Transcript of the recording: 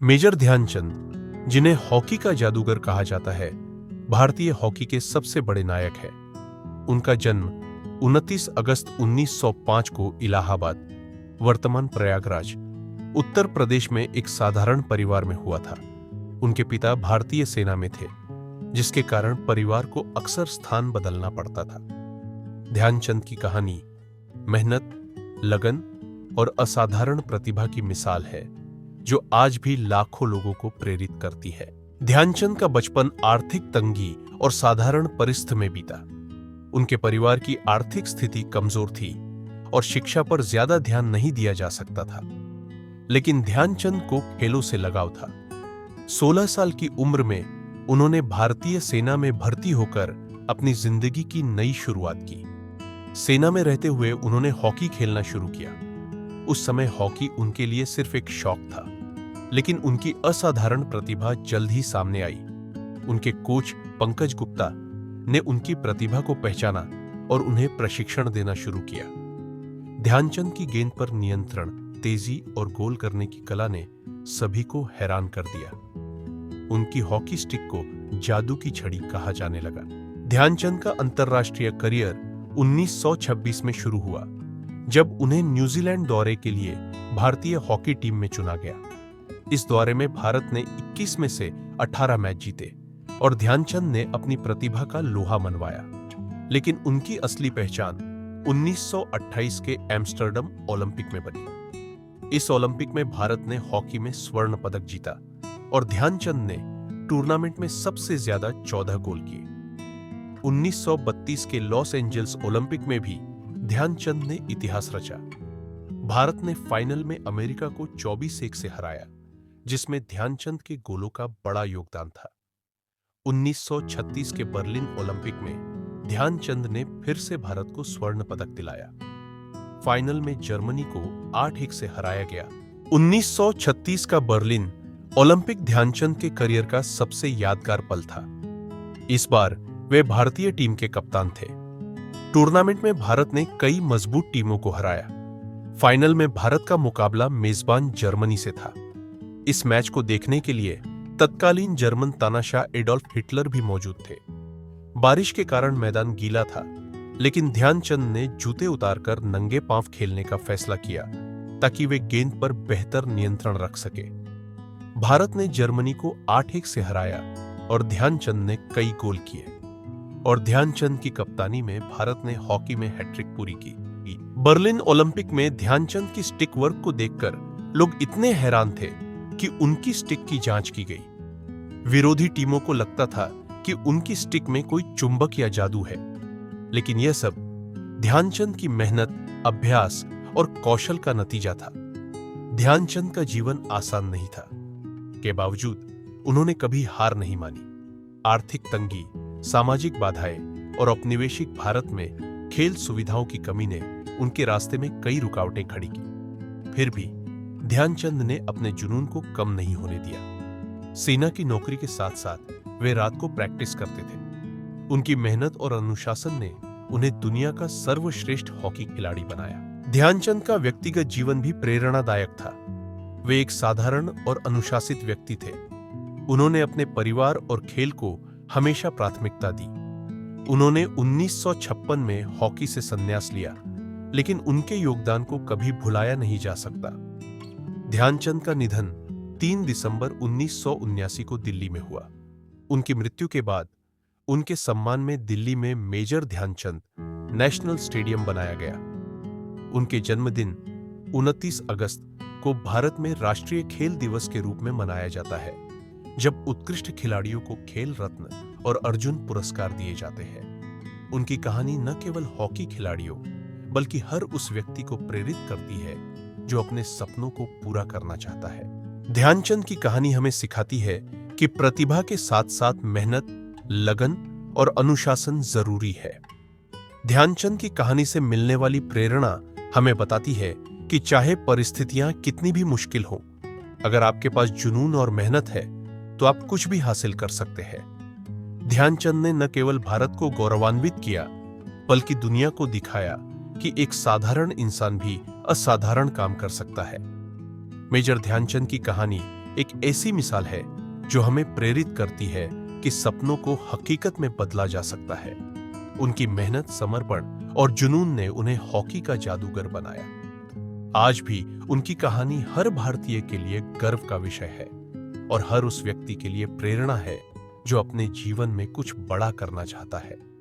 Major Dhyanchand, जिन्हें hockey का जादूगर कहा जाता है, भारतीय हॉकी के सबसे बड़े नायक हैं। उनका जन्म 29 अगस्त 1905 को इलाहाबाद, वर्तमान प्रयागराज, उत्तर प्रदेश में एक साधारण परिवार में हुआ था। उनके पिता भारतीय सेना में थे, जिसके कारण परिवार को अक्सर स्थान बदलना पड़ता था। ध्यानचंद की कहानी मेहनत, लगन और असाधारण प्रतिभा की मिसाल है, जो आज भी लाखों लोगों को प्रेरित करती है। ध्यानचंद का बचपन आर्थिक तंगी और साधारण परिस्थिति में बीता। उनके परिवार की आर्थिक स्थिति कमजोर थी और शिक्षा पर ज्यादा ध्यान नहीं दिया जा सकता था। लेकिन ध्यानचंद को खेलों से लगाव था। 16 साल की उम्र में उन्होंने भारतीय सेना में भर्ती होकर अपनी जिंदगी की नई शुरुआत की। सेना में रहते हुए उन्होंने हॉकी खेलना शुरू किया। उस समय हॉकी उनके लिए सिर्फ एक शौक था, लेकिन उनकी असाधारण प्रतिभा जल्द ही सामने आई। उनके कोच पंकज गुप्ता ने उनकी प्रतिभा को पहचाना और उन्हें प्रशिक्षण देना शुरू किया। ध्यानचंद की गेंद पर नियंत्रण, तेजी और गोल करने की कला ने सभी को हैरान कर दिया। उनकी हॉकी स्टिक को जादू की छड़ी कहा जाने लगा। ध्यानचंद का अंतर्राष्ट्रीय करियर 1926 में शुरू हुआ, जब उन्हें न्यूजीलैंड दौरे के लिए भारतीय हॉकी टीम में चुना गया। इस दौरे में भारत ने 21 में से 18 मैच जीते और ध्यानचंद ने अपनी प्रतिभा का लोहा मनवाया। लेकिन उनकी असली पहचान 1928 के एम्स्टर्डम ओलंपिक में बनी। इस ओलंपिक में भारत ने हॉकी में स्वर्ण पदक जीता और ध्यानचंद ने टूर्नामेंट में सबसे ज्यादा 14 गोल किए। 1932 के लॉस एंजल्स ओलंपिक में भी ध्यानचंद ने इतिहास रचा। भारत ने फाइनल में अमेरिका को 24-1 से हराया, जिसमें ध्यानचंद के गोलों का बड़ा योगदान था। 1936 के बर्लिन ओलंपिक में ध्यानचंद ने फिर से भारत को स्वर्ण पदक दिलाया। फाइनल में जर्मनी को 8-1 से हराया गया। 1936 का बर्लिन ओलंपिक ध्यानचंद के करियर का सबसे यादगार पल था। इस बार वे भारतीय टीम के कप्तान थे। टूर्नामेंट में भारत ने कई मजबूत टीमों को हराया। फाइनल में भारत का मुकाबला मेजबान जर्मनी से था। इस मैच को देखने के लिए तत्कालीन जर्मन तानाशाह एडोल्फ हिटलर भी मौजूद थे। बारिश के कारण मैदान गीला था, लेकिन ध्यानचंद ने जूते उतारकर नंगे पांव खेलने का फैसला किया, ताकि वे गेंद पर बेहतर नियंत्रण रख सके। भारत ने जर्मनी को 8-1 से हराया और ध्यानचंद ने कई गोल किए। और ध्यानचंद की कप्तानी में भारत ने हॉकी में हैट्रिक पूरी की। बर्लिन ओलंपिक में ध्यानचंद की स्टिक वर्क को देखकर लोग इतने हैरान थे कि उनकी स्टिक की जांच की गई। विरोधी टीमों को लगता था कि उनकी स्टिक में कोई चुंबक या जादू है, लेकिन यह सब ध्यानचंद की मेहनत, अभ्यास और कौशल का नतीजा था। ध्यानचंद का जीवन आसान नहीं था, के बावजूद उन्होंने कभी हार नहीं मानी। आर्थिक तंगी, सामाजिक बाधाएं और औपनिवेशिक भारत में खेल सुविधाओं की कमी ने उनके रास्ते में कई रुकावटें खड़ी की। फिर भी ध्यानचंद ने अपने जुनून को कम नहीं होने दिया। सेना की नौकरी के साथ साथ वे रात को प्रैक्टिस करते थे। उनकी मेहनत और अनुशासन ने उन्हें दुनिया का सर्वश्रेष्ठ हॉकी खिलाड़ी बनाया। ध्यानचंद का व्यक्तिगत जीवन भी प्रेरणादायक था। वे एक साधारण और अनुशासित व्यक्ति थे। उन्होंने अपने परिवार और खेल को हमेशा प्राथमिकता दी। उन्होंने 1956 में हॉकी से संन्यास लिया, लेकिन उनके योगदान को कभी भुलाया नहीं जा सकता। ध्यानचंद का निधन 3 दिसंबर 1979 को दिल्ली में हुआ। उनकी मृत्यु के बाद उनके सम्मान में दिल्ली में मेजर ध्यानचंद नेशनल स्टेडियम बनाया गया। उनके जन्मदिन 29 अगस्त को भारत में राष्ट्रीय खेल दिवस के रूप में मनाया जाता है, जब उत्कृष्ट खिलाड़ियों को खेल रत्न और अर्जुन पुरस्कार दिए जाते हैं। उनकी कहानी न केवल हॉकी खिलाड़ियों, बल्कि हर उस व्यक्ति को प्रेरित करती है जो अपने सपनों को पूरा करना चाहता है। ध्यानचंद की कहानी हमें सिखाती है कि प्रतिभा के साथ साथ मेहनत, लगन और अनुशासन जरूरी है। ध्यानचंद की कहानी से मिलने वाली प्रेरणा हमें बताती है कि चाहे परिस्थितियां कितनी भी मुश्किल हों, अगर आपके पास जुनून और मेहनत है तो आप कुछ भी हासिल कर सकते हैं। ध्यानचंद ने न केवल भारत को गौरवान्वित किया, बल्कि दुनिया को दिखाया कि एक साधारण इंसान भी असाधारण काम कर सकता है। मेजर ध्यानचंद की कहानी एक ऐसी मिसाल है जो हमें प्रेरित करती है कि सपनों को हकीकत में बदला जा सकता है। उनकी मेहनत, समर्पण और जुनून ने उन्हें हॉकी का जादूगर बनाया। आज भी उनकी कहानी हर भारतीय के लिए गर्व का विषय है और हर उस व्यक्ति के लिए प्रेरणा है जो अपने जीवन में कुछ बड़ा करना चाहता है।